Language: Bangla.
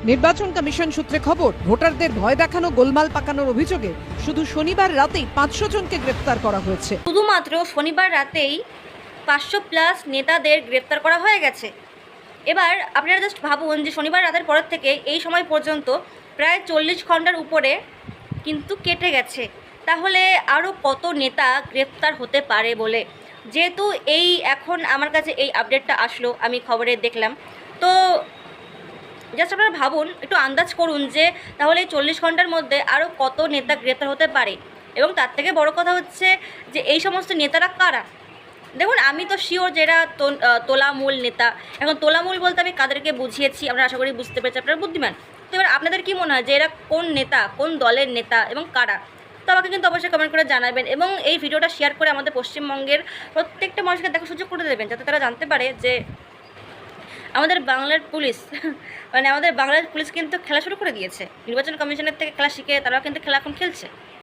নির্বাচন কমিশন সূত্রে খবর, ভোটারদের ভয় দেখানো, গোলমাল পাকানোর অভিযোগে শুধু শনিবার রাতেই 500 জনকে গ্রেফতার করা হয়েছে। শুধুমাত্র শনিবার রাতেই 500+ নেতাদের গ্রেফতার করা হয়ে গেছে। এবার আপনারা জাস্ট ভাবুন যে শনিবার রাতের পরের থেকে এই সময় পর্যন্ত প্রায় 40 ঘন্টার উপরে কিন্তু কেটে গেছে। তাহলে আরও কত নেতা গ্রেফতার হতে পারে বলে, যেহেতু এই এখন আমার কাছে এই আপডেটটা আসলো, আমি খবরে দেখলাম, তো জাস্ট আপনারা ভাবুন, একটু আন্দাজ করুন যে তাহলে এই 40 ঘন্টার মধ্যে আরও কত নেতা গ্রেপ্তার হতে পারে। এবং তার থেকে বড় কথা হচ্ছে যে এই সমস্ত নেতারা কারা। দেখুন, আমি তো শিওর যে এরা তোলামূল নেতা। এখন তোলামূল বলতে আমি কাদেরকে বুঝিয়েছি আপনারা আশা করি বুঝতে পেরেছি, আপনারা বুদ্ধিমান। তো এবার আপনাদের কী মনে হয় যে এরা কোন নেতা, কোন দলের নেতা এবং কারা? তো আমাকে কিন্তু অবশ্যই কমেন্ট করে জানাবেন এবং এই ভিডিওটা শেয়ার করে আমাদের পশ্চিমবঙ্গের প্রত্যেকটা মানুষকে দেখার সুযোগ করে দেবেন, যাতে তারা জানতে পারে যে আমাদের বাংলার পুলিশ আমাদের বাংলার পুলিশ কিন্তু খেলা শুরু করে দিয়েছে। নির্বাচন কমিশনের থেকে খেলা শিখে তারাও কিন্তু খেলা এখন খেলছে।